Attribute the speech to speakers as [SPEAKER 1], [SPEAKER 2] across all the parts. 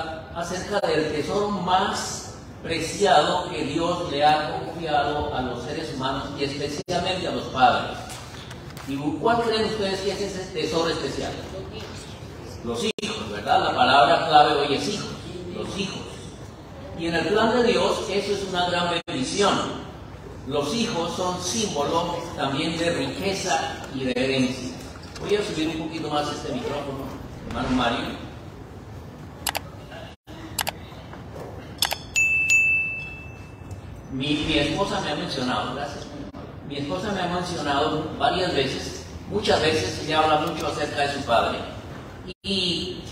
[SPEAKER 1] hablar acerca del tesoro más preciado que Dios le ha confiado a los seres humanos y especialmente a los padres. ¿Y cuál creen ustedes que es ese tesoro especial? Los hijos, ¿verdad? La palabra clave hoy es hijos, los hijos. Y en el plan de Dios eso es una gran bendición. Los hijos son símbolo también de riqueza y de herencia. Voy a subir un poquito más este micrófono, hermano Mario. Mi esposa me ha mencionado, gracias. Mi esposa me ha mencionado varias veces, muchas veces, ella habla mucho acerca de su padre. Y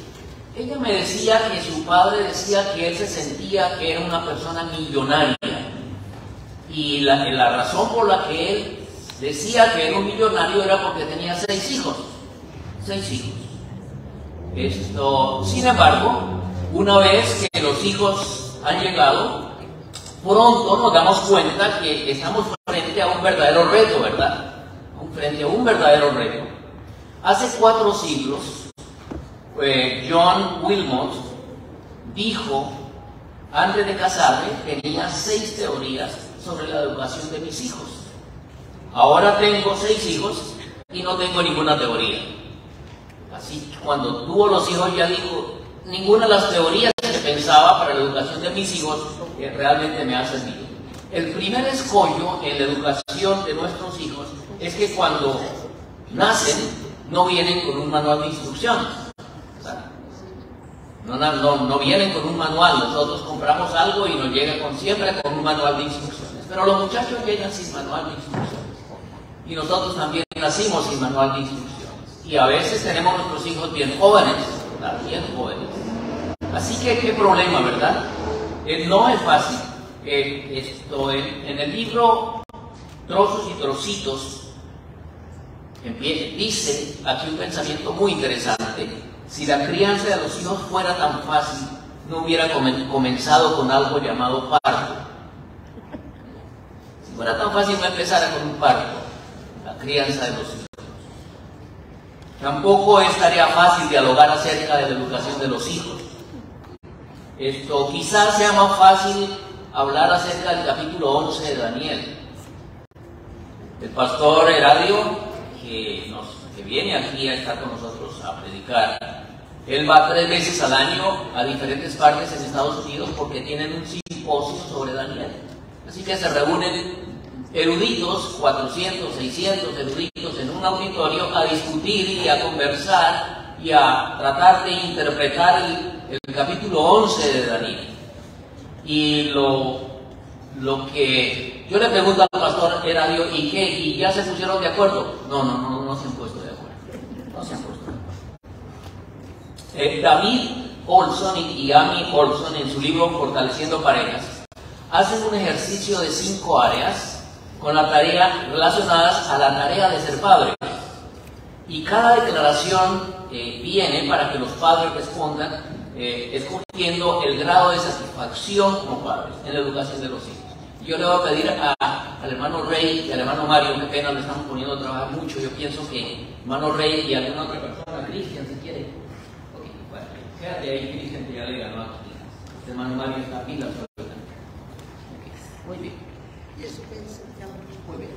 [SPEAKER 1] ella me decía que su padre decía que él se sentía que era una persona millonaria. Y la razón por la que él decía que era un millonario era porque tenía 6 hijos. 6 hijos. Sin embargo, una vez que los hijos han llegado, pronto nos damos cuenta que estamos frente a un verdadero reto, ¿verdad? Frente a un verdadero reto. Hace 4 siglos, John Wilmot dijo, antes de casarme, tenía 6 teorías sobre la educación de mis hijos. Ahora tengo 6 hijos y no tengo ninguna teoría. Así, cuando tuvo los hijos ya dijo, ninguna de las teorías que pensaba para la educación de mis hijos realmente me ha servido. El primer escollo en la educación de nuestros hijos es que cuando nacen no vienen con un manual de instrucciones. No vienen con un manual. Nosotros compramos algo y nos llega siempre con un manual de instrucciones. Pero los muchachos llegan sin manual de instrucciones. Y nosotros también nacimos sin manual de instrucciones. Y a veces tenemos nuestros hijos bien jóvenes, ¿verdad? Bien jóvenes. Así que qué problema, ¿verdad? No es fácil. En el libro Trozos y Trocitos dice aquí un pensamiento muy interesante. Si la crianza de los hijos fuera tan fácil, no hubiera comenzado con algo llamado parto. Si fuera tan fácil, no empezara con un parto, la crianza de los hijos. Tampoco es tarea fácil dialogar acerca de la educación de los hijos. Quizás sea más fácil hablar acerca del capítulo 11 de Daniel. El pastor Heradio, que viene aquí a estar con nosotros a predicar, él va 3 veces al año a diferentes partes en Estados Unidos porque tienen un simposio sobre Daniel. Así que se reúnen eruditos, 400, 600 eruditos en un auditorio a discutir y a conversar y a tratar de interpretar el capítulo 11 de Daniel. Y lo que yo le pregunto al pastor Heradio, ¿y qué? ¿Y ya se pusieron de acuerdo? No se han puesto de acuerdo. No se han puesto de acuerdo. David Olson y Amy Olson, en su libro Fortaleciendo Parejas, hacen un ejercicio de 5 áreas con la tarea relacionadas a la tarea de ser padre. Y cada declaración viene para que los padres respondan escogiendo el grado de satisfacción como padres en la educación de los hijos. Yo le voy a pedir al hermano Rey y al hermano Mario, que pena, le estamos poniendo a trabajar mucho. Yo pienso que hermano Rey y alguna otra persona, Cristian, si quiere. Ok, bueno, quédate ahí, Cristian, que ya le ganó aquí. Este hermano Mario está pila. Muy bien. Muy bien.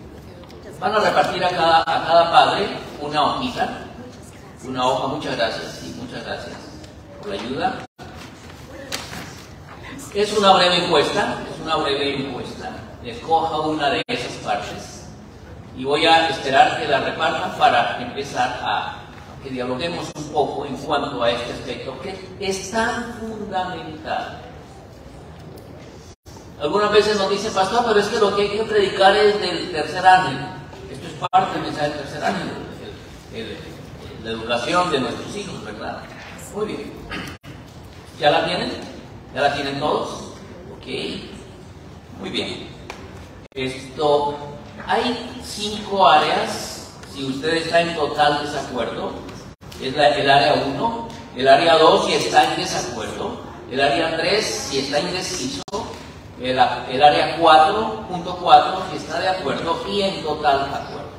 [SPEAKER 1] Van a repartir a cada padre una hojita, una hoja. Muchas gracias, sí, muchas gracias por la ayuda. Es una breve encuesta, escoja una de esas partes y voy a esperar que la repartan para empezar a que dialoguemos un poco en cuanto a este aspecto que es tan fundamental. Algunas veces nos dicen, pastor, pero es que lo que hay que predicar es del tercer ángel. Esto es parte del mensaje del tercer ángel, la educación de nuestros hijos, ¿verdad? Muy bien. ¿Ya la tienen? ¿Ya la tienen todos? Ok. Muy bien. Hay 5 áreas, si usted está en total desacuerdo. Es el área 1, el área 2 si está en desacuerdo, el área 3 si está indeciso, el área 4.4 si está de acuerdo y en total acuerdo.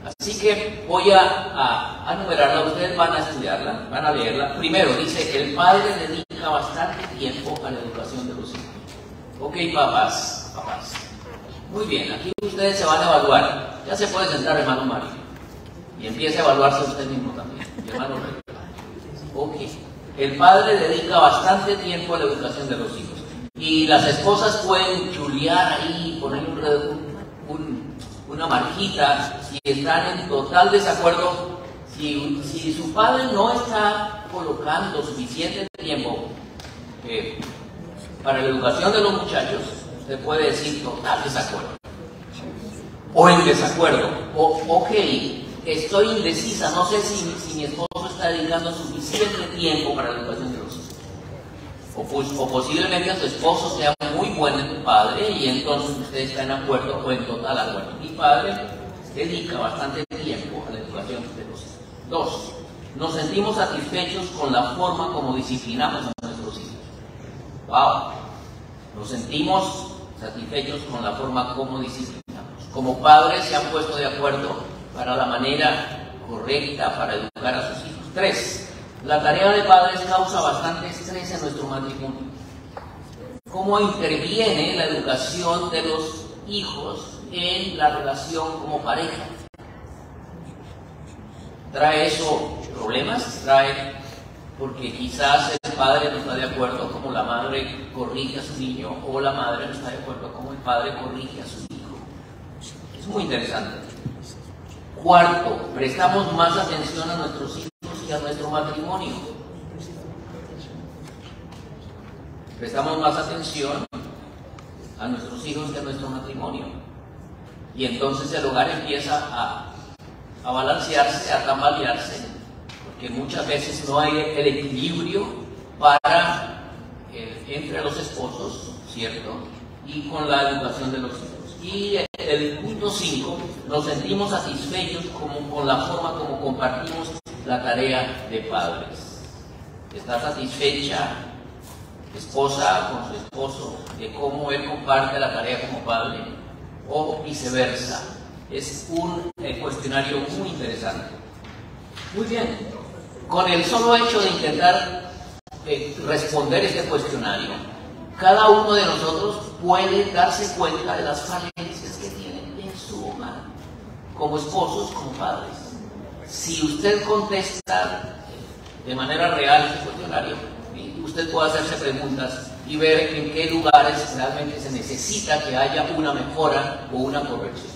[SPEAKER 1] Así que voy a enumerarla, ustedes van a estudiarla, van a leerla. Primero dice, el padre dedica bastante tiempo a la educación de los hijos. Ok, papás. Muy bien, aquí ustedes se van a evaluar. Ya se puede sentar, hermano Mario. Y empiece a evaluarse usted mismo también, hermano Rey. Ok, el padre dedica bastante tiempo a la educación de los hijos. Y las esposas pueden chulear ahí, poner una marquita, si están en total desacuerdo, si su padre no está colocando suficiente tiempo para la educación de los muchachos, usted puede decir total desacuerdo, o en desacuerdo, o ok, estoy indecisa, no sé si mi esposo está dedicando suficiente tiempo para la educación de los hijos. O posiblemente su esposo sea muy buen padre y entonces usted está en acuerdo o en total acuerdo. Mi padre dedica bastante tiempo a la educación de los hijos. 2. Nos sentimos satisfechos con la forma como disciplinamos a nuestros hijos. ¡Wow! Nos sentimos satisfechos con la forma como disciplinamos. Como padres se han puesto de acuerdo para la manera correcta para educar a sus hijos. 3. La tarea de padres causa bastante estrés en nuestro matrimonio. ¿Cómo interviene la educación de los hijos en la relación como pareja? ¿Trae eso problemas? ¿Trae porque quizás el padre no está de acuerdo como la madre corrige a su niño, o la madre no está de acuerdo como el padre corrige a su hijo? Es muy interesante. 4. Prestamos más atención a nuestros hijos y a nuestro matrimonio. Prestamos más atención a nuestros hijos que a nuestro matrimonio. Y entonces el hogar empieza a balancearse, a tambalearse, porque muchas veces no hay el equilibrio entre los esposos, ¿cierto? Y con la educación de los hijos. Y el punto 5, nos sentimos satisfechos con la forma como compartimos la tarea de padres. ¿Está satisfecha esposa con su esposo de cómo él comparte la tarea como padre? O viceversa. Es un cuestionario muy interesante. Muy bien. Con el solo hecho de intentar responder este cuestionario, cada uno de nosotros puede darse cuenta de las falencias que tiene en su hogar, como esposos, como padres. Si usted contesta de manera real este cuestionario, usted puede hacerse preguntas y ver en qué lugares realmente se necesita que haya una mejora o una corrección.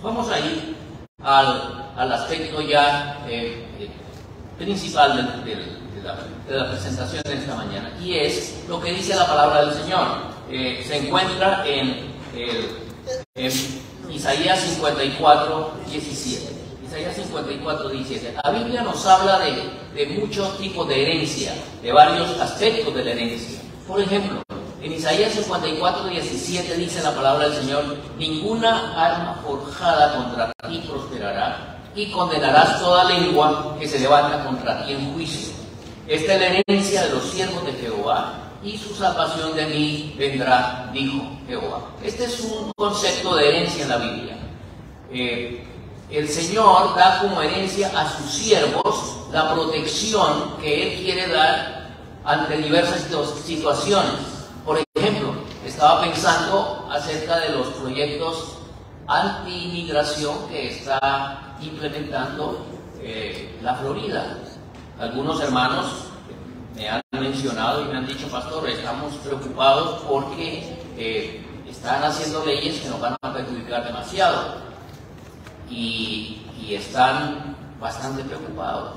[SPEAKER 1] Vamos a ir al aspecto ya principal de la presentación de esta mañana, y es lo que dice la palabra del Señor. Se encuentra en Isaías 54, 17. Isaías 54, 17. La Biblia nos habla de muchos tipos de herencia, de varios aspectos de la herencia. Por ejemplo, en Isaías 54, 17 dice la palabra del Señor: ninguna arma forjada contra ti prosperará, y condenarás toda lengua que se levanta contra ti en juicio. Esta es la herencia de los siervos de Jehová, y su salvación de mí vendrá, dijo Jehová. Este es un concepto de herencia en la Biblia. El Señor da como herencia a sus siervos la protección que Él quiere dar ante diversas situaciones. Por ejemplo, estaba pensando acerca de los proyectos anti-inmigración que está implementando la Florida. Algunos hermanos me han mencionado y me han dicho: pastor, estamos preocupados porque están haciendo leyes que nos van a perjudicar demasiado. Y están bastante preocupados.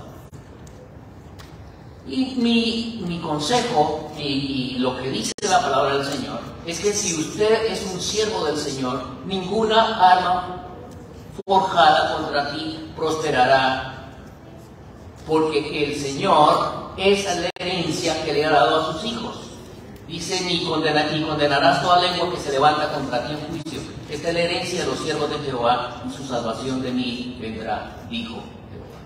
[SPEAKER 1] Y mi consejo y lo que dice la palabra del Señor es que si usted es un siervo del Señor, ninguna arma forjada contra ti prosperará, porque el Señor es la herencia que le ha dado a sus hijos. Dice: y condenarás toda lengua que se levanta contra ti en juicio. Esta es la herencia de los siervos de Jehová, y su salvación de mí vendrá, dijo Jehová.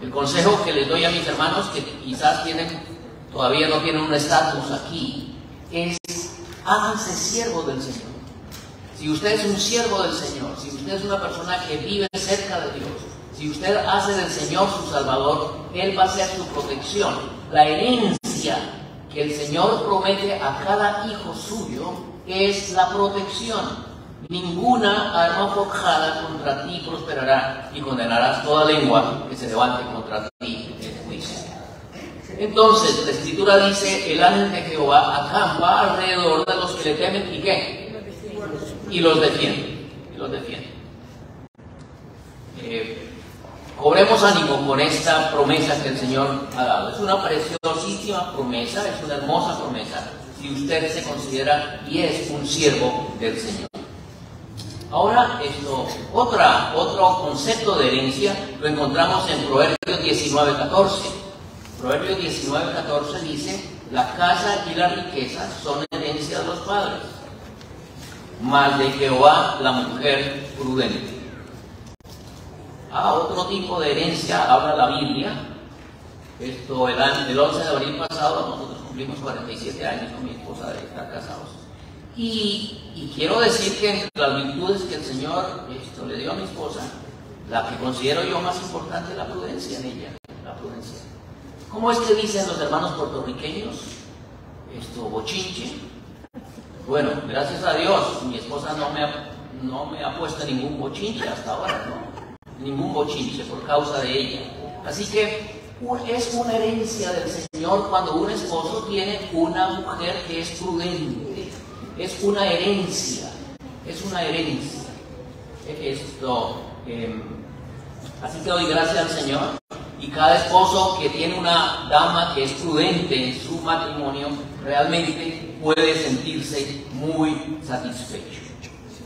[SPEAKER 1] El consejo que les doy a mis hermanos que quizás todavía no tienen un estatus aquí, es: háganse siervos del Señor. Si usted es un siervo del Señor, si usted es una persona que vive cerca de Dios, si usted hace del Señor su Salvador, Él va a ser su protección. La herencia que el Señor promete a cada hijo suyo es la protección. Ninguna arma forjada contra ti prosperará, y condenarás toda lengua que se levante contra ti en juicio. Entonces, la Escritura dice, el ángel de Jehová acampa alrededor de los que le temen, ¿y qué? Y los defiende. Y los defiende. Cobremos ánimo con esta promesa que el Señor ha dado. Es una preciosísima promesa, es una hermosa promesa, si usted se considera y es un siervo del Señor. Ahora, otro concepto de herencia lo encontramos en Proverbios 19:14. Proverbios 19:14 dice, la casa y la riqueza son herencia de los padres, mas de Jehová la mujer prudente. Otro tipo de herencia habla la Biblia. El 11 de abril pasado nosotros cumplimos 47 años con mi esposa de estar casados. Y quiero decir que entre las virtudes que el Señor le dio a mi esposa, la que considero yo más importante es la prudencia en ella. La prudencia. ¿Cómo es que dicen los hermanos puertorriqueños? Bochinche. Bueno, gracias a Dios, mi esposa no me ha puesto ningún bochinche hasta ahora, ¿no? Ningún bochinche por causa de ella. Así que es una herencia del Señor cuando un esposo tiene una mujer que es prudente. Es una herencia. Es una herencia. Así que doy gracias al Señor. Y cada esposo que tiene una dama que es prudente en su matrimonio realmente puede sentirse muy satisfecho.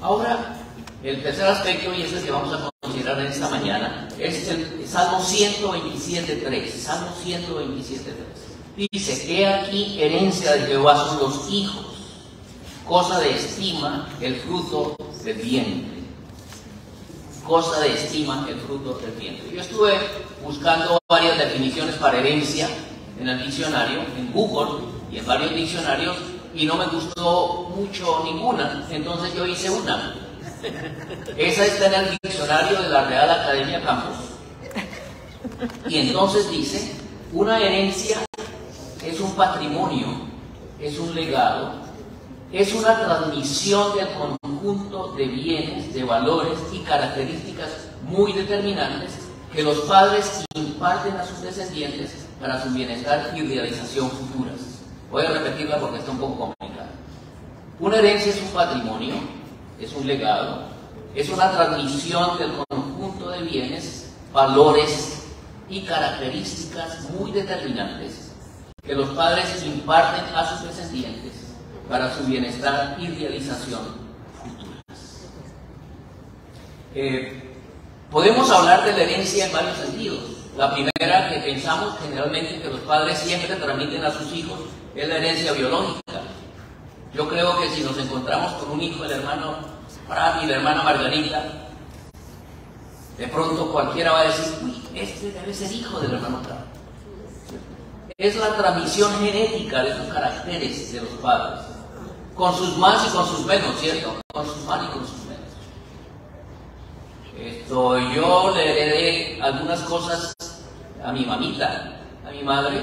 [SPEAKER 1] Ahora, el tercer aspecto, y es el que vamos a considerar en esta mañana, es el Salmo 127:3. Salmo 127:3. Dice, he aquí herencia de Jehová son los hijos, cosa de estima el fruto del vientre. Cosa de estima el fruto del vientre. Yo estuve buscando varias definiciones para herencia en el diccionario, en Google y en varios diccionarios, y no me gustó mucho ninguna, entonces yo hice una. Esa está en el diccionario de la Real Academia Campus. Y entonces dice, una herencia es un patrimonio, es un legado, es una transmisión del conjunto de bienes, de valores y características muy determinantes que los padres imparten a sus descendientes para su bienestar y realización futuras. Voy a repetirla porque está un poco complicada. Una herencia es un patrimonio, es un legado, es una transmisión del conjunto de bienes, valores y características muy determinantes que los padres imparten a sus descendientes para su bienestar y realización futuras. Podemos hablar de la herencia en varios sentidos. La primera que pensamos generalmente que los padres siempre transmiten a sus hijos es la herencia biológica. Yo creo que si nos encontramos con un hijo, el hermano Fran y la hermana Margarita, de pronto cualquiera va a decir, uy, este debe ser hijo del hermano Fran. Es la transmisión genética de sus caracteres de los padres, con sus más y con sus menos, ¿cierto? Con sus más y con sus menos. Yo le heredé algunas cosas a mi mamita, a mi madre.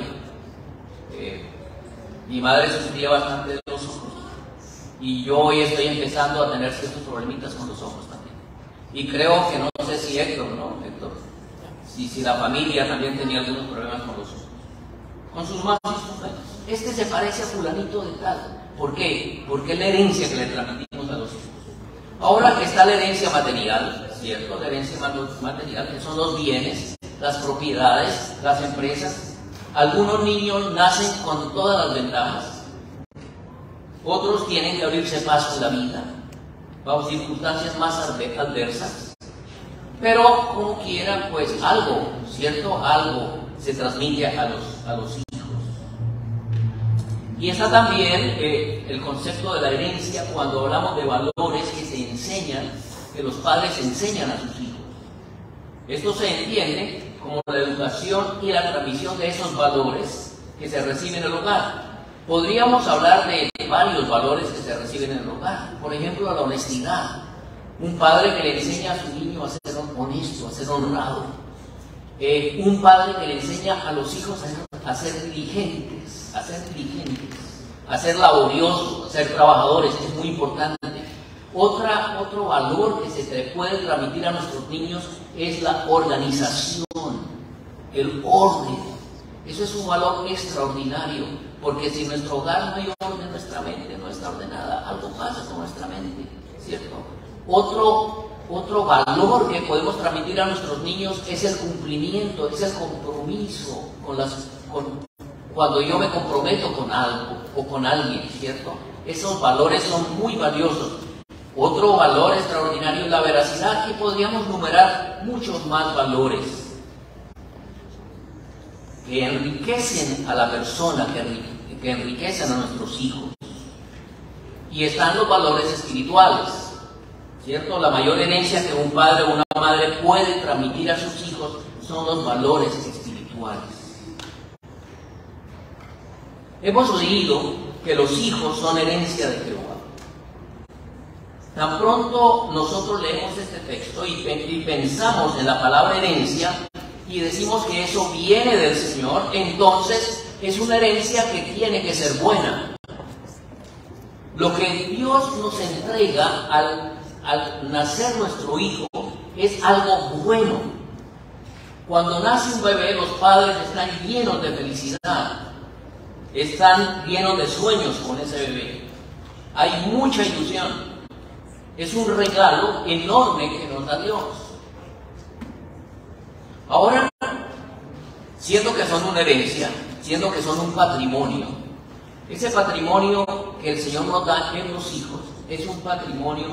[SPEAKER 1] Mi madre sufría bastante de los ojos y yo hoy estoy empezando a tener ciertos problemitas con los ojos también. Y creo que no sé si Héctor, ¿no? Héctor, si la familia también tenía algunos problemas con los ojos. Con sus más y sus menos. Este se parece a fulanito de tal. ¿Por qué? Porque es la herencia que le transmitimos a los hijos. Ahora está la herencia material, ¿cierto? La herencia material, que son los bienes, las propiedades, las empresas. Algunos niños nacen con todas las ventajas. Otros tienen que abrirse paso en la vida, bajo circunstancias más adversas. Pero como quiera, pues algo, ¿cierto? Algo se transmite a los hijos. Y está también el concepto de la herencia cuando hablamos de valores que se enseñan, que los padres enseñan a sus hijos. Esto se entiende como la educación y la transmisión de esos valores que se reciben en el hogar. Podríamos hablar de varios valores que se reciben en el hogar. Por ejemplo, la honestidad. Un padre que le enseña a su niño a ser honesto, a ser honrado. Un padre que le enseña a los hijos a ser diligentes, a ser laboriosos, a ser trabajadores. Es muy importante. Otro valor que se puede transmitir a nuestros niños es la organización, el orden. Eso es un valor extraordinario, porque si en nuestro hogar no hay orden, nuestra mente no está ordenada, algo pasa con nuestra mente, ¿cierto? Otro valor que podemos transmitir a nuestros niños es el cumplimiento, es el compromiso cuando yo me comprometo con algo o con alguien, ¿cierto? Esos valores son muy valiosos. Otro valor extraordinario es la veracidad, y podríamos numerar muchos más valores que enriquecen a la persona, que enriquecen a nuestros hijos. Y están los valores espirituales, ¿cierto? La mayor herencia que un padre o una madre puede transmitir a sus hijos son los valores espirituales. Hemos oído que los hijos son herencia de Jehová. Tan pronto nosotros leemos este texto y pensamos en la palabra herencia y decimos que eso viene del Señor, entonces es una herencia que tiene que ser buena. Lo que Dios nos entrega al nacer nuestro hijo es algo bueno. Cuando nace un bebé, los padres están llenos de felicidad, están llenos de sueños con ese bebé. Hay mucha ilusión. Es un regalo enorme que nos da Dios. Ahora, siendo que son una herencia, siendo que son un patrimonio, ese patrimonio que el Señor nos da en los hijos es un patrimonio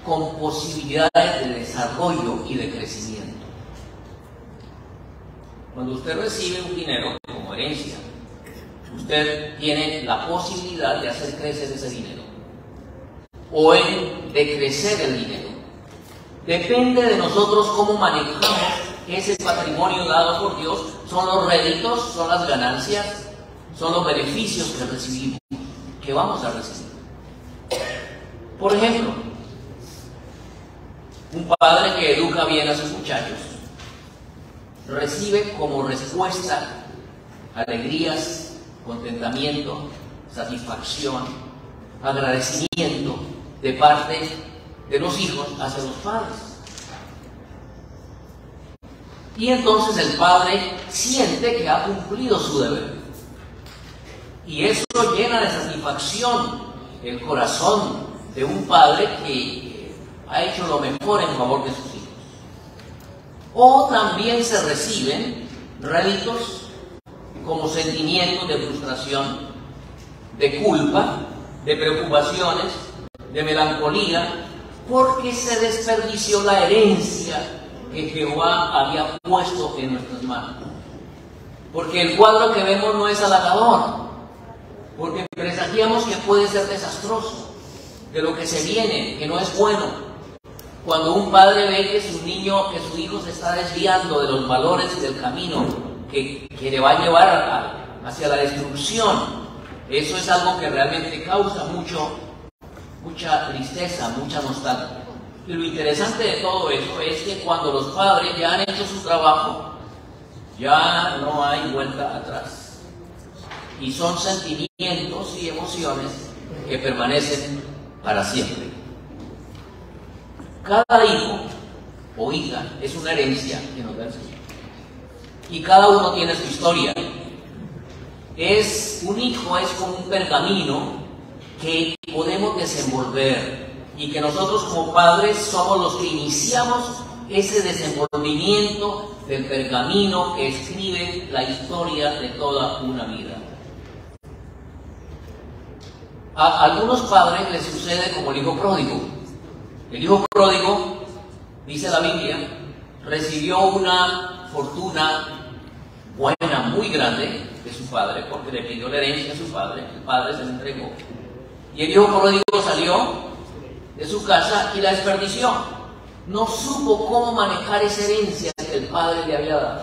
[SPEAKER 1] con posibilidades de desarrollo y de crecimiento. Cuando usted recibe un dinero como herencia, usted tiene la posibilidad de hacer crecer ese dinero o de crecer el dinero. Depende de nosotros cómo manejamos ese patrimonio dado por Dios. Son los réditos, son las ganancias, son los beneficios que recibimos, que vamos a recibir. Por ejemplo, un padre que educa bien a sus muchachos recibe como respuesta alegrías, contentamiento, satisfacción, agradecimiento de parte de los hijos hacia los padres. Y entonces el padre siente que ha cumplido su deber. Y eso llena de satisfacción el corazón de un padre que ha hecho lo mejor en favor de sus hijos. O también se reciben réditos como sentimientos de frustración, de culpa, de preocupaciones, de melancolía, porque se desperdició la herencia que Jehová había puesto en nuestras manos. Porque el cuadro que vemos no es halagador, porque presagiamos que puede ser desastroso, de lo que se viene, que no es bueno. Cuando un padre ve que su niño, que su hijo se está desviando de los valores y del camino que le va a llevar hacia la destrucción, eso es algo que realmente causa mucha tristeza, mucha nostalgia. Y lo interesante de todo eso es que cuando los padres ya han hecho su trabajo, ya no hay vuelta atrás. Y son sentimientos y emociones que permanecen para siempre. Cada hijo o hija es una herencia que nos da el Señor. Y cada uno tiene su historia. Un hijo es como un pergamino que podemos desenvolver y que nosotros como padres somos los que iniciamos ese desenvolvimiento del pergamino que escribe la historia de toda una vida. A algunos padres les sucede como el hijo pródigo. El hijo pródigo, dice la Biblia, recibió una fortuna buena, muy grande de su padre, porque le pidió la herencia a su padre, el padre se la entregó. Y el hijo pródigo salió de su casa y la desperdició. No supo cómo manejar esa herencia que el padre le había dado.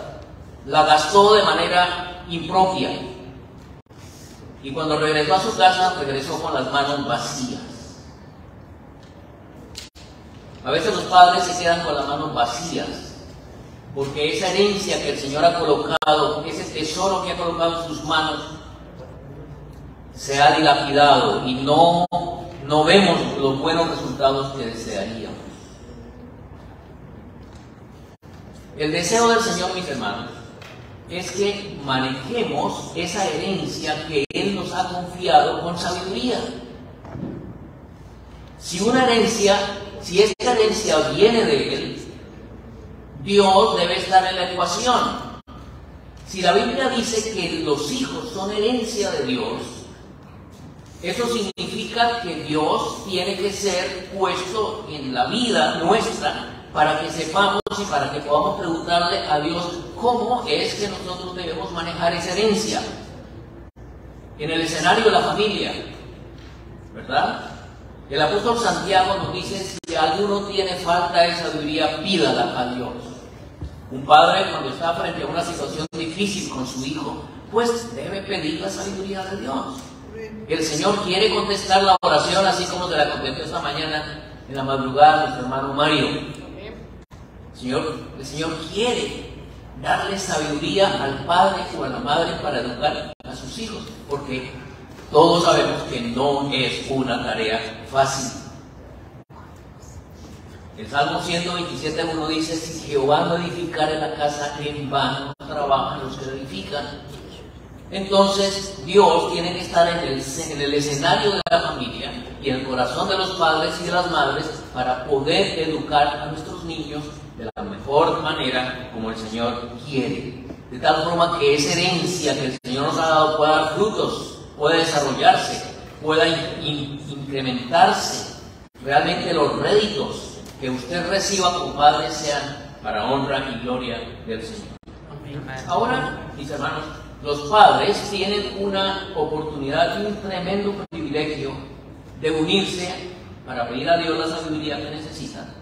[SPEAKER 1] La gastó de manera impropia. Y cuando regresó a su casa, regresó con las manos vacías. A veces los padres se quedan con las manos vacías, porque esa herencia que el Señor ha colocado, ese tesoro que ha colocado en sus manos, se ha dilapidado y no vemos los buenos resultados que desearíamos. El deseo del Señor, mis hermanos, es que manejemos esa herencia que Él nos ha confiado con sabiduría. Si esta herencia viene de Él, Dios debe estar en la ecuación. Si la Biblia dice que los hijos son herencia de Dios, eso significa que Dios tiene que ser puesto en la vida nuestra para que sepamos y para que podamos preguntarle a Dios cómo es que nosotros debemos manejar esa herencia. En el escenario de la familia, ¿verdad? El apóstol Santiago nos dice: si alguno tiene falta de sabiduría, pídala a Dios. Un padre, cuando está frente a una situación difícil con su hijo, pues debe pedir la sabiduría de Dios. El Señor quiere contestar la oración, así como se la contestó esta mañana en la madrugada nuestro hermano Mario. El Señor quiere darle sabiduría al padre o a la madre para educar a sus hijos, porque todos sabemos que no es una tarea fácil. El Salmo 127:1 dice: si Jehová no edificare la casa, en vano trabajan los que la edifican. Entonces Dios tiene que estar en el escenario de la familia y en el corazón de los padres y de las madres para poder educar a nuestros niños de la mejor manera como el Señor quiere, de tal forma que esa herencia que el Señor nos ha dado pueda dar frutos, pueda desarrollarse, pueda incrementarse. Realmente los réditos que usted reciba como padre sean para honra y gloria del Señor. Ahora, mis hermanos, los padres tienen una oportunidad y un tremendo privilegio de unirse para pedir a Dios la sabiduría que necesitan,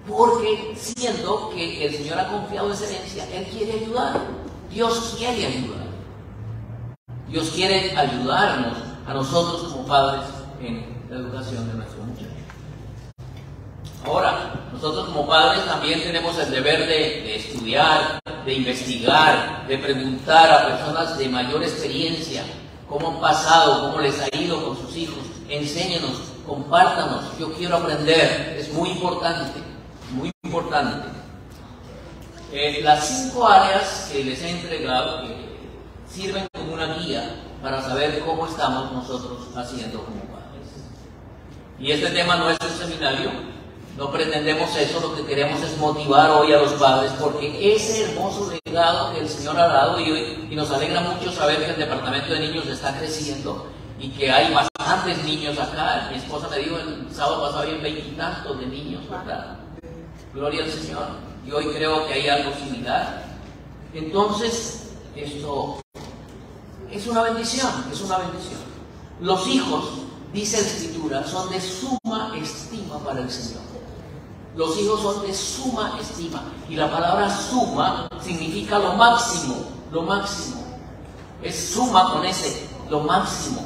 [SPEAKER 1] porque siendo que el Señor ha confiado esa herencia, Él quiere ayudar. Dios quiere ayudar. Dios quiere ayudarnos a nosotros como padres en la educación de nuestros muchachos. Ahora, nosotros como padres también tenemos el deber de estudiar, de investigar, de preguntar a personas de mayor experiencia cómo han pasado, cómo les ha ido con sus hijos. Enséñenos, compártanos, yo quiero aprender. Es muy importante, muy importante. Las 5 áreas que les he entregado sirven como una guía para saber cómo estamos nosotros haciendo como padres. Y este tema no es un seminario. No pretendemos eso, lo que queremos es motivar hoy a los padres, porque ese hermoso legado que el Señor ha dado, y nos alegra mucho saber que el departamento de niños está creciendo y que hay bastantes niños acá. Mi esposa me dijo el sábado pasado había 20 y tantos de niños, ¿verdad? Gloria al Señor. Y hoy creo que hay algo similar. Entonces, esto es una bendición, es una bendición. Los hijos, dice la Escritura, son de suma estima para el Señor. Los hijos son de suma estima. Y la palabra suma significa lo máximo, lo máximo. Es suma con ese, lo máximo.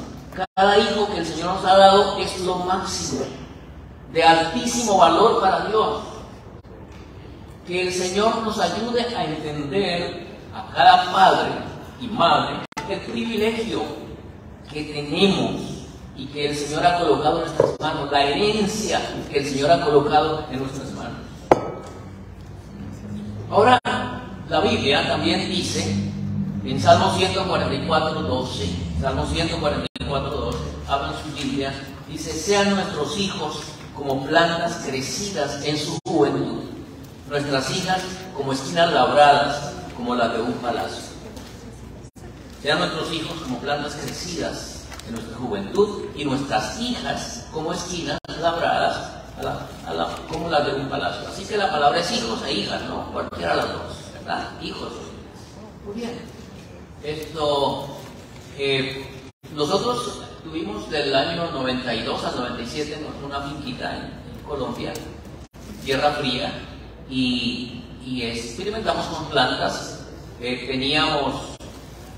[SPEAKER 1] Cada hijo que el Señor nos ha dado es lo máximo, de altísimo valor para Dios. Que el Señor nos ayude a entender a cada padre y madre el privilegio que tenemos y que el Señor ha colocado en nuestras manos, la herencia que el Señor ha colocado en nuestras manos. Ahora, la Biblia también dice en Salmo 144:12, Salmo 144:12, habla en su Biblia, dice: sean nuestros hijos como plantas crecidas en su juventud, nuestras hijas como esquinas labradas, como las de un palacio. Sean nuestros hijos como plantas crecidas en nuestra juventud y nuestras hijas como esquinas labradas como las de un palacio. Así que la palabra es hijos e hijas, ¿no? Cualquiera de las dos, ¿verdad? Hijos. Muy bien. Nosotros tuvimos del año 92 al 97 una finquita en Colombia, tierra fría, y experimentamos con plantas. Teníamos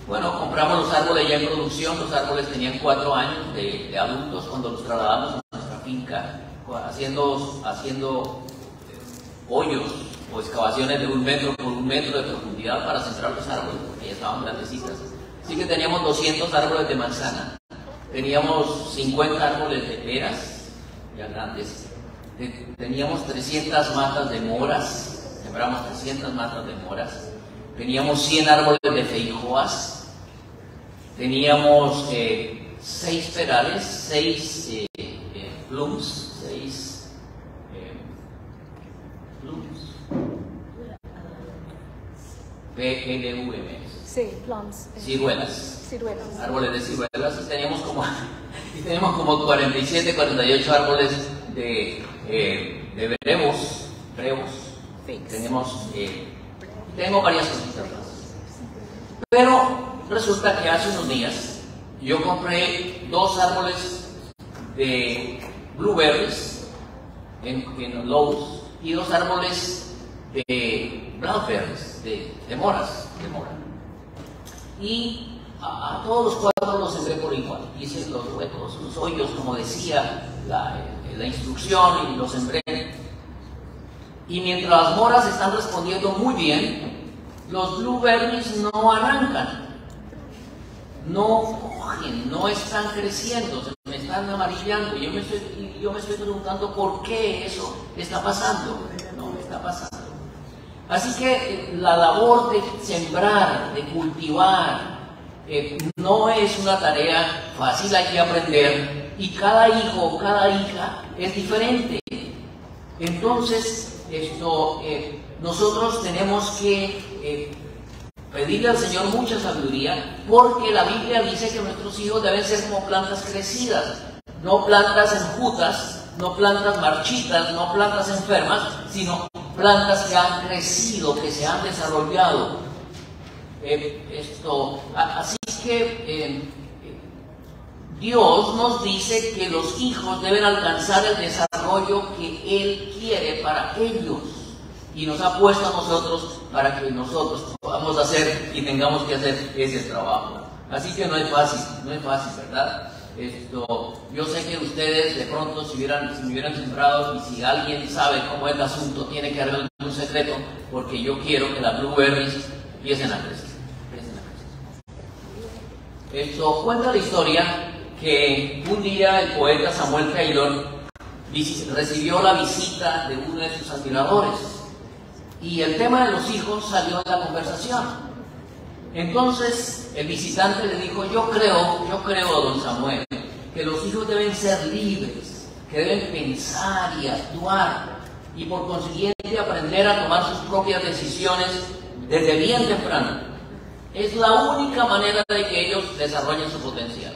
[SPEAKER 1] Bueno, compramos los árboles ya en producción. Los árboles tenían 4 años de adultos cuando los trasladamos a nuestra finca, haciendo hoyos o excavaciones de 1 metro por 1 metro de profundidad para centrar los árboles, porque ya estaban grandecitas. Así que teníamos 200 árboles de manzana, teníamos 50 árboles de peras, ya grandes, teníamos 300 matas de moras, sembramos 300 matas de moras, teníamos 100 árboles de feijoas, teníamos 6 perales, 6 plums, 6 plums, PLUMs.
[SPEAKER 2] Sí, plums.
[SPEAKER 1] Ciruelas.
[SPEAKER 2] Ciruelas.
[SPEAKER 1] Árboles de ciruelas. Y teníamos como 47, 48 árboles de brevos. Tengo varias cositas más. Pero resulta que hace unos días yo compré 2 árboles de blueberries en Lowe's y 2 árboles de blackberries, de moras, de mora. Y a todos los 4 los sembré por igual. Hice los huecos, los hoyos, como decía la instrucción, y los sembré. Y mientras las moras están respondiendo muy bien, los blueberries no arrancan, no cogen, no están creciendo, se me están amarillando. Y yo me estoy preguntando por qué eso está pasando. No está pasando. Así que la labor de sembrar, de cultivar, no es una tarea fácil, hay que aprender, y cada hijo o cada hija es diferente. Entonces, nosotros tenemos que pedirle al Señor mucha sabiduría, porque la Biblia dice que nuestros hijos deben ser como plantas crecidas, no plantas enjutas, no plantas marchitas, no plantas enfermas, sino plantas que han crecido, que se han desarrollado. Así que Dios nos dice que los hijos deben alcanzar el desarrollo que Él quiere para ellos, y nos ha puesto a nosotros para que nosotros podamos hacer y tengamos que hacer ese trabajo. Así que no es fácil, ¿verdad? Yo sé que ustedes de pronto si me hubieran sembrado, y si alguien sabe cómo es el asunto, tiene que haber un secreto, porque yo quiero que las blueberries empiecen a crecer. Cuenta la historia que un día el poeta Samuel Taylor recibió la visita de uno de sus admiradores, y el tema de los hijos salió en la conversación. Entonces el visitante le dijo: yo creo, don Samuel, que los hijos deben ser libres, que deben pensar y actuar, y por consiguiente aprender a tomar sus propias decisiones desde bien temprano. Es la única manera de que ellos desarrollen su potencial.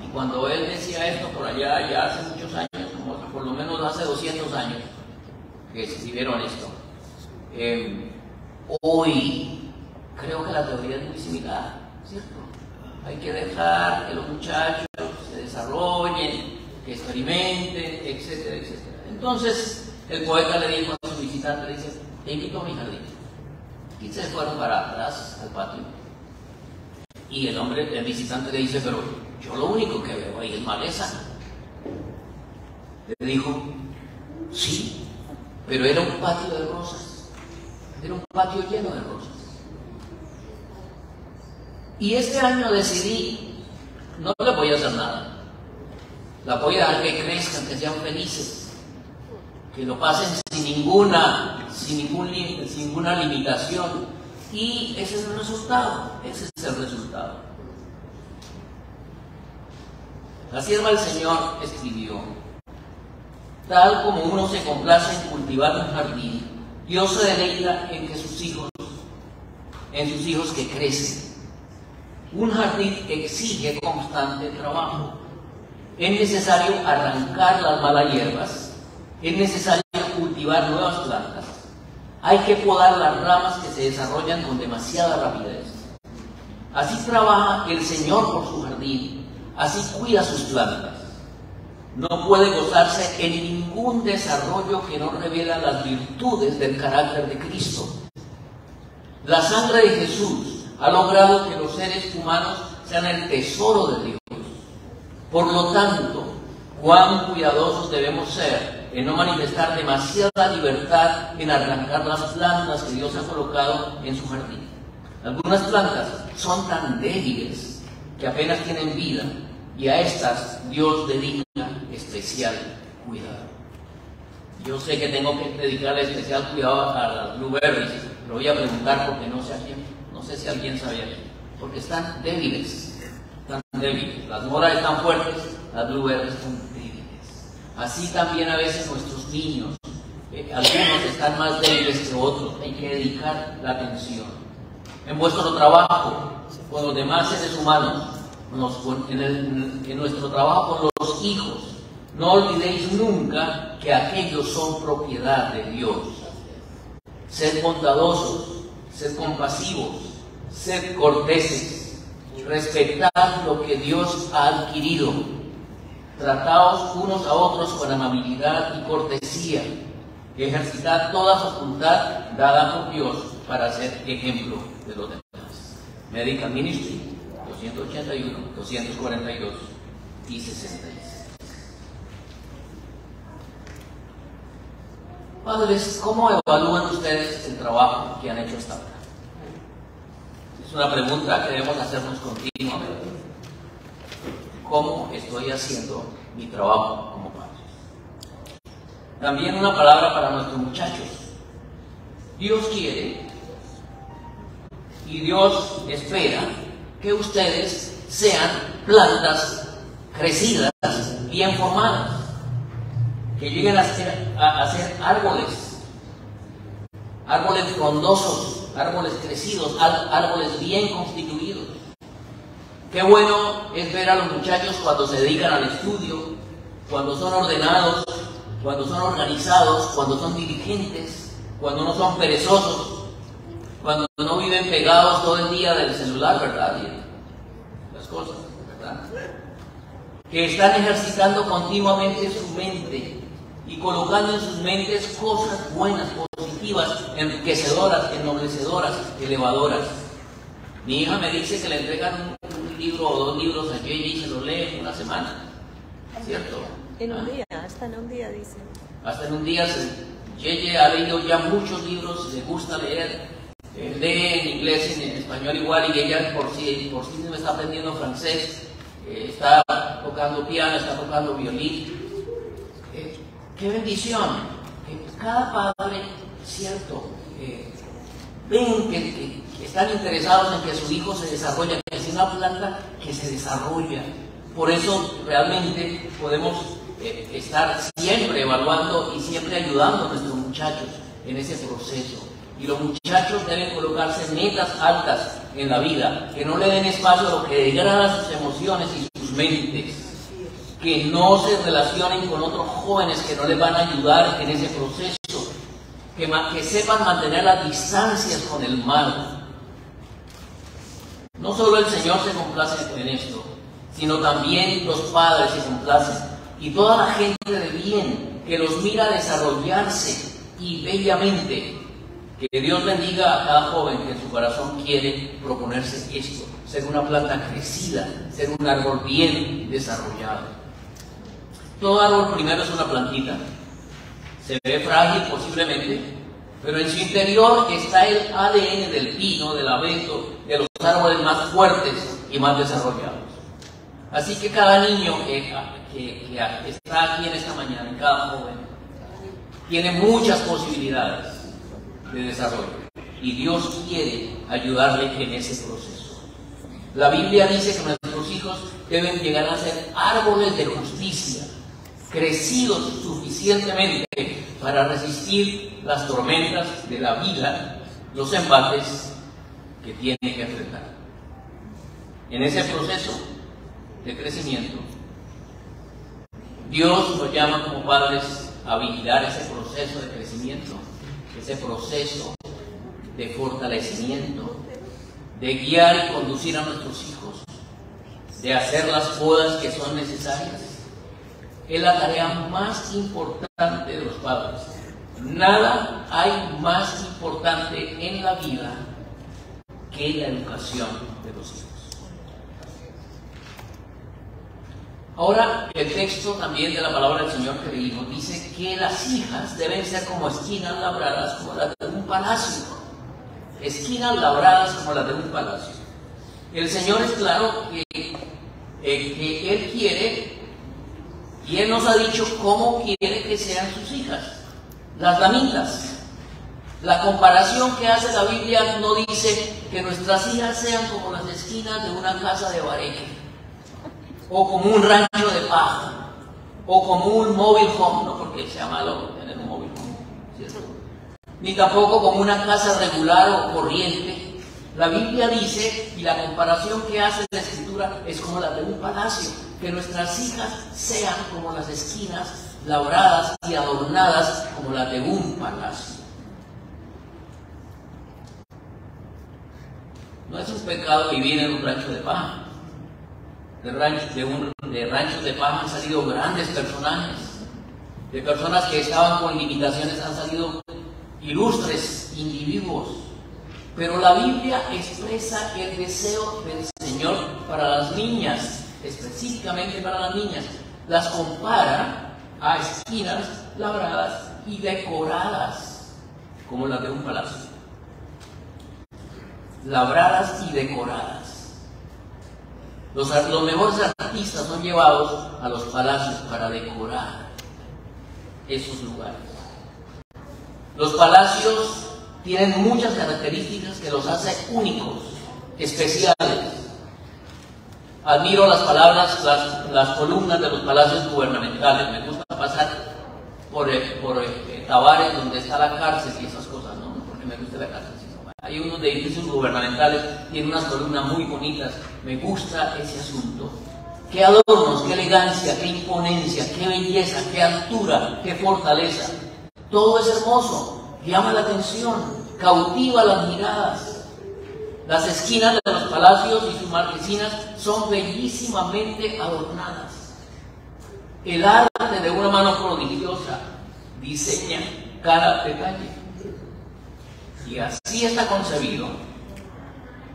[SPEAKER 1] Y cuando él decía esto por allá, ya hace muchos años, como por lo menos hace 200 años que se vieron esto, hoy creo que la teoría es muy similar, ¿cierto? Hay que dejar que los muchachos se desarrollen, que experimenten, etcétera, etcétera. Entonces el poeta le dijo a su visitante, le dice: te invito a mi jardín. Y se fueron para atrás al patio. Y el visitante le dice: pero yo lo único que veo ahí es maleza. Le dijo: sí, pero era un patio de rosas, era un patio lleno de rosas. Y este año decidí, no le voy a hacer nada, la voy a dejar que crezcan, que sean felices, que lo pasen sin ninguna limitación. Y ese es el resultado, La sierva del Señor escribió: tal como uno se complace en cultivar un jardín, Dios se deleita en sus hijos que crecen. Un jardín exige constante trabajo. Es necesario arrancar las malas hierbas, es necesario cultivar nuevas plantas, hay que podar las ramas que se desarrollan con demasiada rapidez. Así trabaja el Señor por su jardín, así cuida sus plantas. No puede gozarse en ningún desarrollo que no revela las virtudes del carácter de Cristo. La sangre de Jesús ha logrado que los seres humanos sean el tesoro de Dios. Por lo tanto, cuán cuidadosos debemos ser en no manifestar demasiada libertad en arrancar las plantas que Dios ha colocado en su jardín. Algunas plantas son tan débiles que apenas tienen vida, y a estas Dios dedica especial cuidado. Yo sé que tengo que dedicarle especial cuidado a las blueberries. Lo voy a preguntar porque no sé si alguien sabía eso. Porque están débiles, Las moras están fuertes, las blueberries están débiles. Así también a veces nuestros niños, algunos están más débiles que otros. Hay que dedicar la atención. En vuestro trabajo, con los demás seres humanos, en nuestro trabajo con los hijos, no olvidéis nunca que aquellos son propiedad de Dios. Sed bondadosos, sed compasivos, sed corteses, respetad lo que Dios ha adquirido. Trataos unos a otros con amabilidad y cortesía. Ejercitad toda facultad dada por Dios para ser ejemplo de los demás. Medical Ministry 281, 242 y 66. Padres, ¿cómo evalúan ustedes el trabajo que han hecho hasta ahora? Es una pregunta que debemos hacernos continuamente. ¿Cómo estoy haciendo mi trabajo como padres? También una palabra para nuestros muchachos. Dios quiere y Dios espera que ustedes sean plantas crecidas, bien formadas, que lleguen a ser árboles frondosos, árboles crecidos, árboles bien constituidos. Qué bueno es ver a los muchachos cuando se dedican al estudio, cuando son ordenados, cuando son organizados, cuando son diligentes, cuando no son perezosos, cuando no viven pegados todo el día del celular, ¿verdad? Y las cosas, ¿verdad? Que están ejercitando continuamente su mente y colocando en sus mentes cosas buenas, positivas, enriquecedoras, ennoblecedoras, elevadoras. Mi hija me dice que le entregan un libro o 2 libros a Yeye y se los lee en una semana, ¿cierto?
[SPEAKER 2] En un día, hasta en un día, dice.
[SPEAKER 1] Hasta en un día. Yeye ha leído ya muchos libros, le gusta leer, lee en inglés y en español igual, y ella por sí misma está aprendiendo francés, está tocando piano, está tocando violín. ¡Qué bendición! Cada padre, cierto, ven que están interesados en que su hijo se desarrolle, que es una planta que se desarrolla. Por eso realmente podemos estar siempre evaluando y siempre ayudando a nuestros muchachos en ese proceso. Y los muchachos deben colocarse metas altas en la vida, que no le den espacio a lo que degrada sus emociones y sus mentes. Que no se relacionen con otros jóvenes que no les van a ayudar en ese proceso, que sepan mantener las distancias con el mal. No solo el Señor se complace en esto, sino también los padres se complacen, y toda la gente de bien que los mira desarrollarse y bellamente. Que Dios bendiga a cada joven que en su corazón quiere proponerse esto, ser una planta crecida, ser un árbol bien desarrollado. Todo árbol primero es una plantita, se ve frágil posiblemente, pero en su interior está el ADN del pino, del abeto, de los árboles más fuertes y más desarrollados. Así que cada niño que está aquí en esta mañana, cada joven, tiene muchas posibilidades de desarrollo, y Dios quiere ayudarle en ese proceso. La Biblia dice que nuestros hijos deben llegar a ser árboles de justicia, crecidos suficientemente para resistir las tormentas de la vida, los embates que tienen que enfrentar. En ese proceso de crecimiento, Dios nos llama como padres a vigilar ese proceso de crecimiento, ese proceso de fortalecimiento, de guiar y conducir a nuestros hijos, de hacer las podas que son necesarias. Es la tarea más importante de los padres. Nada hay más importante en la vida que la educación de los hijos. Ahora, el texto también de la palabra del Señor que leímos dice que las hijas deben ser como esquinas labradas como las de un palacio. Esquinas labradas como las de un palacio. El Señor es claro que Él quiere, y Él nos ha dicho cómo quiere que sean sus hijas, las damitas. La comparación que hace la Biblia no dice que nuestras hijas sean como las esquinas de una casa de bareque, o como un rancho de paja, o como un mobile home, no porque sea malo tener un mobile home, ¿cierto? Ni tampoco como una casa regular o corriente. La Biblia dice, y la comparación que hace la Escritura es como la de un palacio, que nuestras hijas sean como las esquinas labradas y adornadas como las de un palacio. No es un pecado vivir en un rancho de paja. De ranchos de paja han salido grandes personajes, de personas que estaban con limitaciones han salido ilustres individuos. Pero la Biblia expresa el deseo del Señor para las niñas, específicamente para las niñas. Las compara a esquinas labradas y decoradas, como las de un palacio. Labradas y decoradas. Los mejores artistas son llevados a los palacios para decorar esos lugares. Los palacios tienen muchas características que los hace únicos, especiales. Admiro las palabras, las columnas de los palacios gubernamentales. Me gusta pasar por Tavares, donde está la cárcel y esas cosas, no porque me guste la cárcel, sino hay unos de edificios gubernamentales, tienen unas columnas muy bonitas. Me gusta ese asunto. Qué adornos, qué elegancia, qué imponencia, qué belleza, qué altura, qué fortaleza. Todo es hermoso. Llama la atención, cautiva las miradas. Las esquinas de los palacios y sus marquesinas son bellísimamente adornadas. El arte de una mano prodigiosa diseña cada detalle. Y así está concebido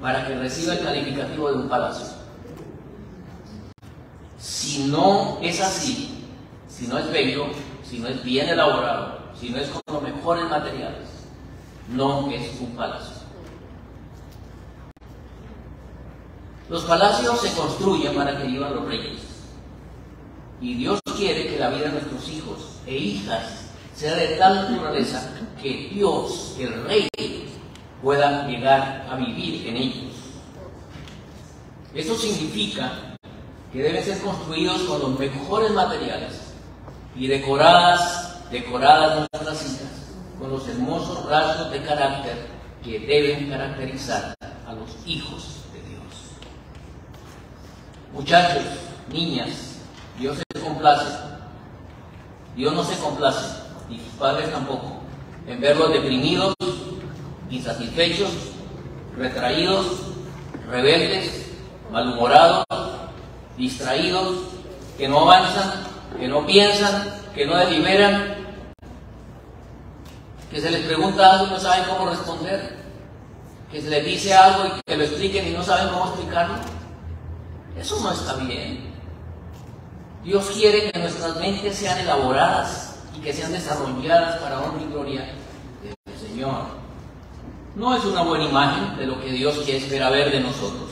[SPEAKER 1] para que reciba el calificativo de un palacio. Si no es así, si no es bello, si no es bien elaborado, si no es con los mejores materiales, no es un palacio. Los palacios se construyen para que vivan los reyes. Y Dios quiere que la vida de nuestros hijos e hijas sea de tal naturaleza que Dios, el Rey, pueda llegar a vivir en ellos. Eso significa que deben ser construidos con los mejores materiales y decoradas nuestras hijas con los hermosos rasgos de carácter que deben caracterizar a los hijos de Dios. Muchachos, niñas, Dios se complace. Dios no se complace, ni sus padres tampoco, en verlos deprimidos, insatisfechos, retraídos, rebeldes, malhumorados, distraídos, que no avanzan, que no piensan, que no deliberan, que se les pregunta algo y no saben cómo responder, que se les dice algo y que lo expliquen y no saben cómo explicarlo. Eso no está bien. Dios quiere que nuestras mentes sean elaboradas y que sean desarrolladas para honra y gloria del Señor. No es una buena imagen de lo que Dios espera ver de nosotros.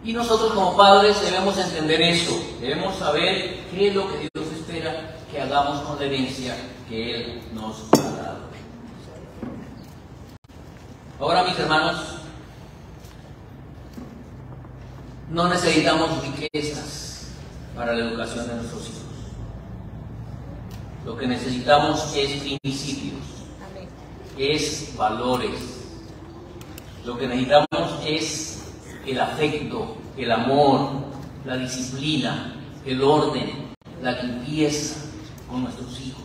[SPEAKER 1] Y nosotros como padres debemos entender eso, debemos saber qué es lo que Dios espera que hagamos con la herencia que Él nos ha dado. Ahora, mis hermanos, no necesitamos riquezas para la educación de nuestros hijos. Lo que necesitamos es principios, es valores. Lo que necesitamos es el afecto, el amor, la disciplina, el orden, la limpieza con nuestros hijos.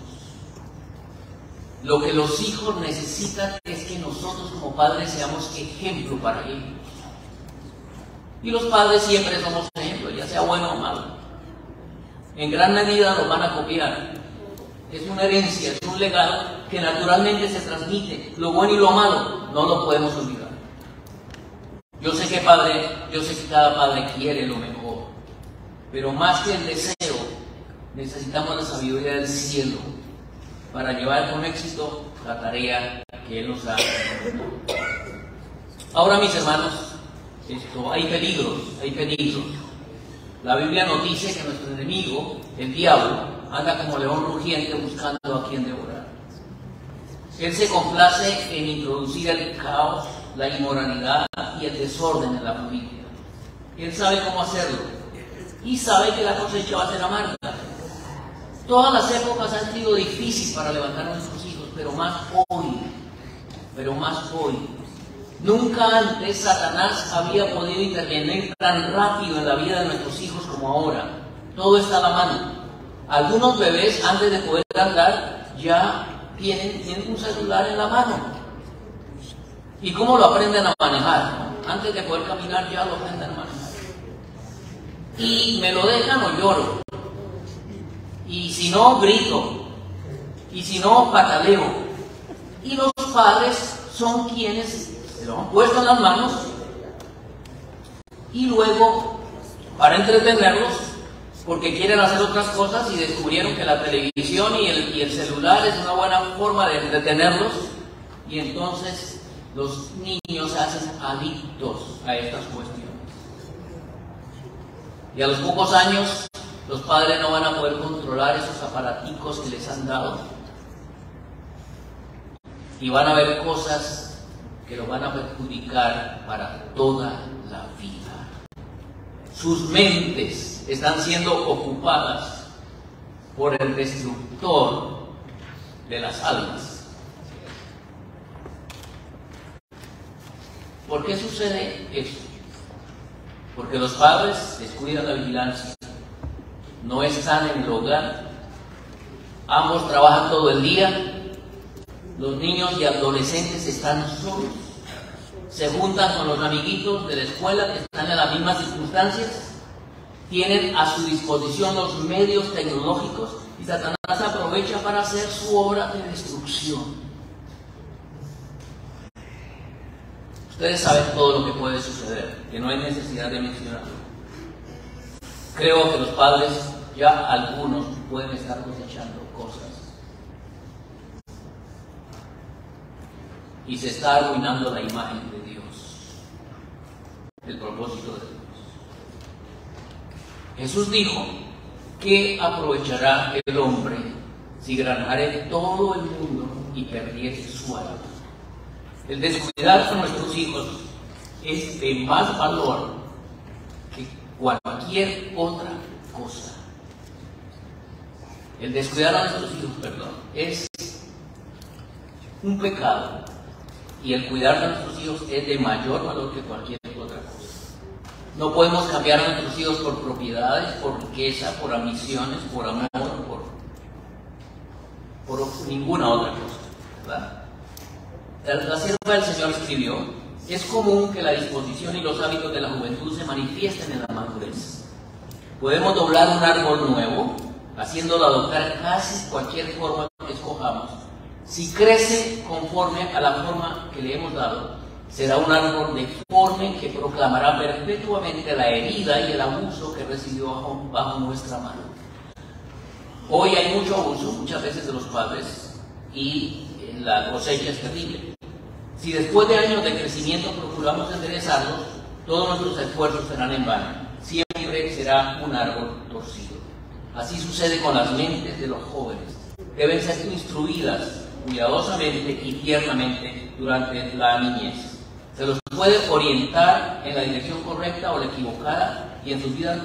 [SPEAKER 1] Lo que los hijos necesitan es que nosotros como padres seamos ejemplo para ellos. Y los padres siempre somos ejemplo, ya sea bueno o malo. En gran medida nos van a copiar. es una herencia, es un legado que naturalmente se transmite. Lo bueno y lo malo no lo podemos olvidar. Yo sé que cada padre quiere lo mejor, pero más que el deseo, necesitamos la sabiduría del cielo para llevar con éxito la tarea que Él nos ha encomendado. Ahora, mis hermanos, hay peligros. La Biblia nos dice que nuestro enemigo, el diablo, anda como león rugiente buscando a quien devorar. Él se complace en introducir el caos, la inmoralidad y el desorden en la familia. Él sabe cómo hacerlo y sabe que la cosecha va a ser amarga. Todas las épocas han sido difíciles para levantar a nuestros hijos, pero más hoy. Nunca antes Satanás había podido intervenir tan rápido en la vida de nuestros hijos como ahora. Todo está a la mano. Algunos bebés, antes de poder andar, ya tienen un celular en la mano. ¿Y cómo lo aprenden a manejar? Antes de poder caminar ya lo aprenden a manejar. Y me lo dejan o lloro. Y si no, grito. Y si no, pataleo. Y los padres son quienes se lo han puesto en las manos y luego, para entretenerlos, porque quieren hacer otras cosas y descubrieron que la televisión y el celular es una buena forma de entretenerlos, y entonces los niños se hacen adictos a estas cuestiones. Y a los pocos años, los padres no van a poder controlar esos aparaticos que les han dado. Y van a ver cosas que lo van a perjudicar para toda la vida. Sus mentes están siendo ocupadas por el destructor de las almas. ¿Por qué sucede eso? Porque los padres descuidan la vigilancia, no están en el hogar, ambos trabajan todo el día. Los niños y adolescentes están solos, se juntan con los amiguitos de la escuela que están en las mismas circunstancias, tienen a su disposición los medios tecnológicos y Satanás aprovecha para hacer su obra de destrucción. Ustedes saben todo lo que puede suceder, que no hay necesidad de mencionarlo. Creo que los padres, ya algunos, pueden estar cosechando cosas. Y se está arruinando la imagen de Dios, el propósito de Dios. Jesús dijo: ¿qué aprovechará el hombre si ganare todo el mundo y perdiese su alma? El descuidar a nuestros hijos es de más valor que cualquier otra cosa. El descuidar a nuestros hijos, es un pecado. Y el cuidar de nuestros hijos es de mayor valor que cualquier otra cosa. No podemos cambiar a nuestros hijos por propiedades, por riqueza, por ambiciones, por amor, por ninguna otra cosa, ¿verdad? La sierva del Señor escribió: es común que la disposición y los hábitos de la juventud se manifiesten en la madurez. Podemos doblar un árbol nuevo, haciéndolo adoptar casi cualquier forma que escojamos. Si crece conforme a la forma que le hemos dado, será un árbol deforme que proclamará perpetuamente la herida y el abuso que recibió bajo nuestra mano. Hoy hay mucho abuso, muchas veces, de los padres, y la cosecha es terrible. Si después de años de crecimiento procuramos enderezarlos, todos nuestros esfuerzos serán en vano. Siempre será un árbol torcido. Así sucede con las mentes de los jóvenes. Deben ser instruidas cuidadosamente y tiernamente durante la niñez. Se los puede orientar en la dirección correcta o la equivocada, y en sus vidas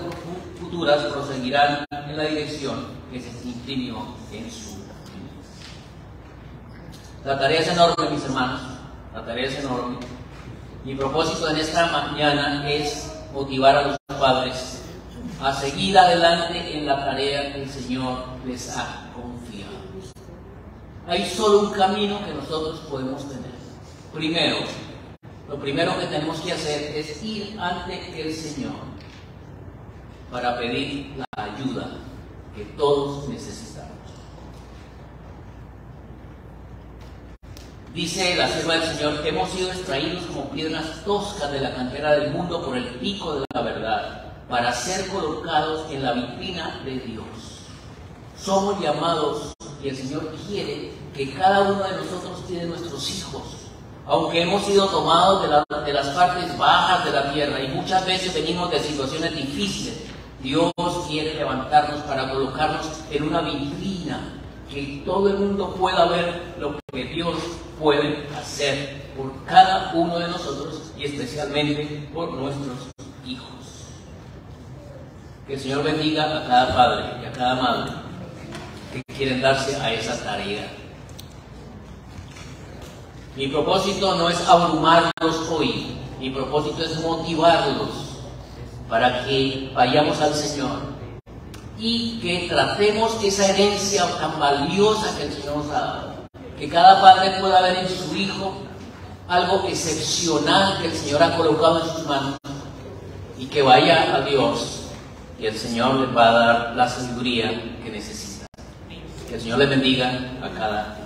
[SPEAKER 1] futuras proseguirán en la dirección que se imprimió en su niñez. La tarea es enorme, mis hermanos. La tarea es enorme. Mi propósito en esta mañana es motivar a los padres a seguir adelante en la tarea que el Señor les ha confiado. Hay solo un camino que nosotros podemos tener. Lo primero que tenemos que hacer es ir ante el Señor para pedir la ayuda que todos necesitamos. Dice la sierva del Señor, hemos sido extraídos como piedras toscas de la cantera del mundo por el pico de la verdad, para ser colocados en la vitrina de Dios. Somos llamados, y el Señor quiere que cada uno de nosotros tiene nuestros hijos. Aunque hemos sido tomados de las partes bajas de la tierra y muchas veces venimos de situaciones difíciles, Dios quiere levantarnos para colocarnos en una vitrina, que todo el mundo pueda ver lo que Dios puede hacer por cada uno de nosotros y especialmente por nuestros hijos. Que el Señor bendiga a cada padre y a cada madre que quieren darse a esa tarea. Mi propósito no es abrumarlos hoy, mi propósito es motivarlos para que vayamos al Señor y que tratemos esa herencia tan valiosa que el Señor nos ha dado. Que cada padre pueda ver en su hijo algo excepcional que el Señor ha colocado en sus manos y que vaya a Dios y el Señor les va a dar la sabiduría que necesita. Que el Señor les bendiga a cada